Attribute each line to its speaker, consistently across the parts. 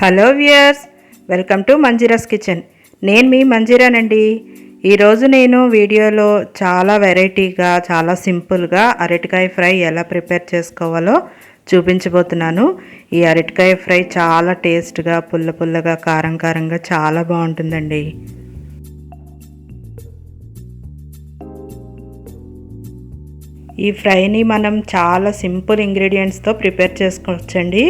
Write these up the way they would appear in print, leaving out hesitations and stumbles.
Speaker 1: Hello viewers, welcome to Manjira's kitchen. నేను మీ మంజీరానండి. ఈరోజు నేను వీడియోలో చాలా వెరైటీగా, చాలా సింపుల్గా అరటికాయ ఫ్రై ఎలా ప్రిపేర్ చేసుకోవాలో చూపించబోతున్నాను. ఈ అరటికాయ ఫ్రై చాలా టేస్ట్గా, పుల్ల పుల్లగా, కారం కారంగా చాలా బాగుంటుందండి. ఈ ఫ్రైని మనం చాలా సింపుల్ ఇంగ్రీడియంట్స్తో ప్రిపేర్ చేసుకోవచ్చండి.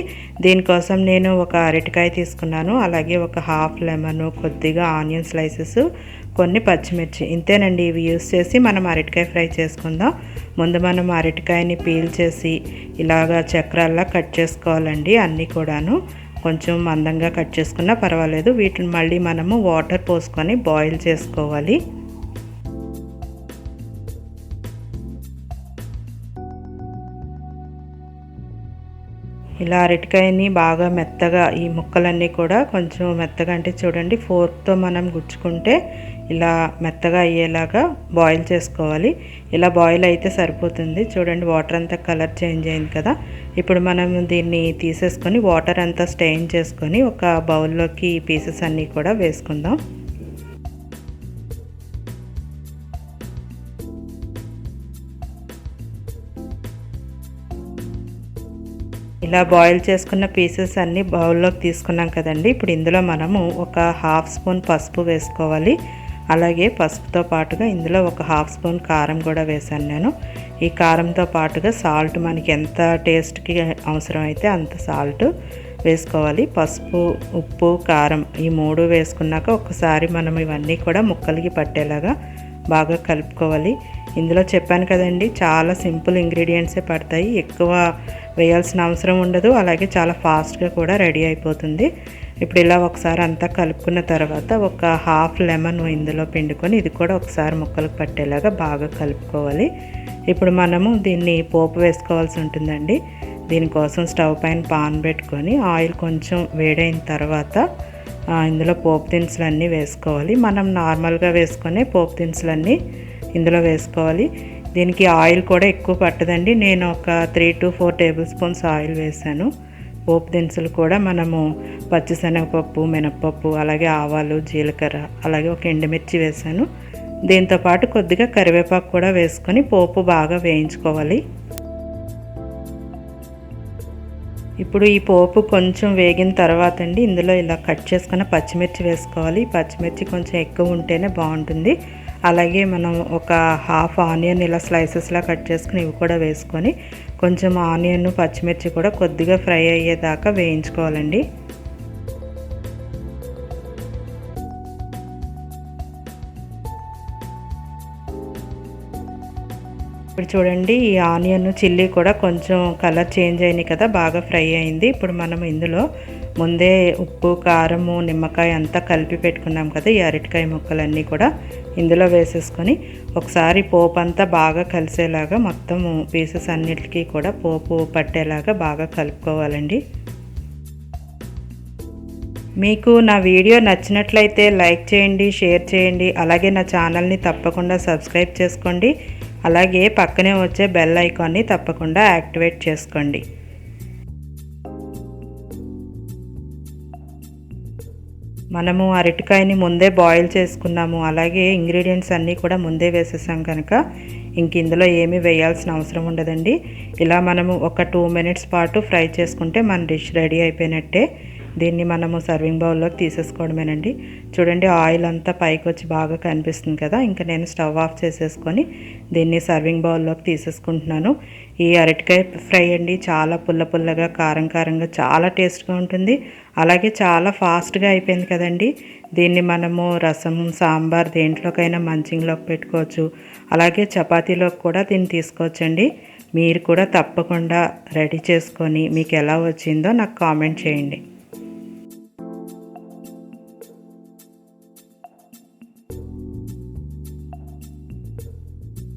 Speaker 1: దీనికోసం నేను ఒక అరటికాయ తీసుకున్నాను, అలాగే ఒక హాఫ్ లెమన్, కొద్దిగా ఆనియన్ స్లైసెస్, కొన్ని పచ్చిమిర్చి, ఇంతేనండి. ఇవి యూస్ చేసి మనం అరటికాయ ఫ్రై చేసుకుందాం. ముందు మనం అరటికాయని పీల్ చేసి ఇలాగా చక్రాల్లా కట్ చేసుకోవాలండి. అన్నీ కూడాను కొంచెం మందంగా కట్ చేసుకున్నా పర్వాలేదు. వీటిని మళ్ళీ మనము వాటర్ పోసుకొని బాయిల్ చేసుకోవాలి. ఇలా అరటికాయని బాగా మెత్తగా, ఈ ముక్కలన్నీ కూడా కొంచెం మెత్తగా, అంటే చూడండి ఫోర్క్తో మనం గుచ్చుకుంటే ఇలా మెత్తగా అయ్యేలాగా బాయిల్ చేసుకోవాలి. ఇలా బాయిల్ అయితే సరిపోతుంది. చూడండి వాటర్ అంతా కలర్ చేంజ్ అయింది కదా. ఇప్పుడు మనం దీన్ని తీసేసుకొని వాటర్ అంతా స్టెయిన్ చేసుకొని ఒక బౌల్లోకి ఈ పీసెస్ అన్నీ కూడా వేసుకుందాం. ఇలా బాయిల్ చేసుకున్న పీసెస్ అన్నీ బౌల్లోకి తీసుకున్నాం కదండి. ఇప్పుడు ఇందులో మనము ఒక హాఫ్ స్పూన్ పసుపు వేసుకోవాలి. అలాగే పసుపుతో పాటుగా ఇందులో ఒక హాఫ్ స్పూన్ కారం కూడా వేసాను నేను. ఈ కారంతో పాటుగా సాల్ట్ మనకి ఎంత టేస్ట్కి అవసరం అయితే అంత సాల్ట్ వేసుకోవాలి. పసుపు, ఉప్పు, కారం ఈ మూడు వేసుకున్నాక ఒకసారి మనం ఇవన్నీ కూడా ముక్కలకి పట్టేలాగా బాగా కలుపుకోవాలి. ఇందులో చెప్పాను కదండి, చాలా సింపుల్ ఇంగ్రీడియంట్సే పడతాయి, ఎక్కువ వేయాల్సిన అవసరం ఉండదు. అలాగే చాలా ఫాస్ట్గా కూడా రెడీ అయిపోతుంది. ఇప్పుడు ఇలా ఒకసారి అంతా కలుపుకున్న తర్వాత ఒక హాఫ్ లెమన్ ఇందులో పిండుకొని ఇది కూడా ఒకసారి ముక్కలకు పట్టేలాగా బాగా కలుపుకోవాలి. ఇప్పుడు మనము దీన్ని పోపు వేసుకోవాల్సి ఉంటుందండి. దీనికోసం స్టవ్ పైన పాన్ పెట్టుకొని ఆయిల్ కొంచెం వేడైన తర్వాత ఇందులో పోపు దినుసులన్నీ వేసుకోవాలి. మనం నార్మల్గా వేసుకునే పోపు దినుసులన్నీ ఇందులో వేసుకోవాలి. దీనికి ఆయిల్ కూడా ఎక్కువ పట్టదండి. నేను ఒక 3 to 4 టేబుల్ స్పూన్స్ ఆయిల్ వేసాను. పోపు దినుసులు కూడా మనము పచ్చిశనగపప్పు, మినప్పప్పు, అలాగే ఆవాలు, జీలకర్ర, అలాగే ఒక ఎండుమిర్చి వేసాను. దీంతోపాటు కొద్దిగా కరివేపాకు కూడా వేసుకొని పోపు బాగా వేయించుకోవాలి. ఇప్పుడు ఈ పోపు కొంచెం వేగిన తర్వాత అండి ఇందులో ఇలా కట్ చేసుకున్న పచ్చిమిర్చి వేసుకోవాలి. పచ్చిమిర్చి కొంచెం ఎక్కువ ఉంటేనే బాగుంటుంది. అలాగే మనం ఒక హాఫ్ ఆనియన్ ఇలా స్లైసెస్లా కట్ చేసుకుని ఇవి కూడా వేసుకొని కొంచెం ఆనియన్, పచ్చిమిర్చి కూడా కొద్దిగా ఫ్రై అయ్యేదాకా వేయించుకోవాలండి. ఇప్పుడు చూడండి ఈ ఆనియన్, చిల్లీ కూడా కొంచెం కలర్ చేంజ్ అయినాయి కదా, బాగా ఫ్రై అయింది. ఇప్పుడు మనం ఇందులో ముందే ఉప్పు, కారము, నిమ్మకాయ అంతా కలిపి పెట్టుకున్నాం కదా, ఈ అరటికాయ ముక్కలన్నీ కూడా ఇందులో వేసేసుకొని ఒకసారి పోపు అంతా బాగా కలిసేలాగా మొత్తం పీసెస్ అన్నిటికీ కూడా పోపు పట్టేలాగా బాగా కలుపుకోవాలండి. మీకు నా వీడియో నచ్చినట్లయితే లైక్ చేయండి, షేర్ చేయండి, అలాగే నా ఛానల్ని తప్పకుండా సబ్స్క్రైబ్ చేసుకోండి. అలాగే పక్కనే వచ్చే బెల్ ఐకాన్ని తప్పకుండా యాక్టివేట్ చేసుకోండి. మనము అరటికాయని ముందే బాయిల్ చేసుకున్నాము, అలాగే ఇంగ్రీడియంట్స్ అన్నీ కూడా ముందే వేసేసాం కనుక ఇంక ఇందులో ఏమీ వేయాల్సిన అవసరం ఉండదండి. ఇలా మనము ఒక 2 minutes పాటు ఫ్రై చేసుకుంటే మన డిష్ రెడీ అయిపోయినట్టే. దీన్ని మనము సర్వింగ్ బౌల్లోకి తీసేసుకోవడమేనండి. చూడండి ఆయిల్ అంతా పైకి వచ్చి బాగా కనిపిస్తుంది కదా. ఇంకా నేను స్టవ్ ఆఫ్ చేసేసుకొని దీన్ని సర్వింగ్ బౌల్లోకి తీసేసుకుంటున్నాను. ఈ అరటికాయ ఫ్రై అండి చాలా పుల్ల పుల్లగా, కారం కారంగా చాలా టేస్ట్గా ఉంటుంది. అలాగే చాలా ఫాస్ట్గా అయిపోయింది కదండి. దీన్ని మనము రసం, సాంబార్ దేంట్లోకైనా మంచింగ్లోకి పెట్టుకోవచ్చు. అలాగే చపాతీలోకి కూడా దీన్ని తీసుకోవచ్చండి. మీరు కూడా తప్పకుండా రెడీ చేసుకొని మీకు ఎలా వచ్చిందో నాకు కామెంట్ చేయండి.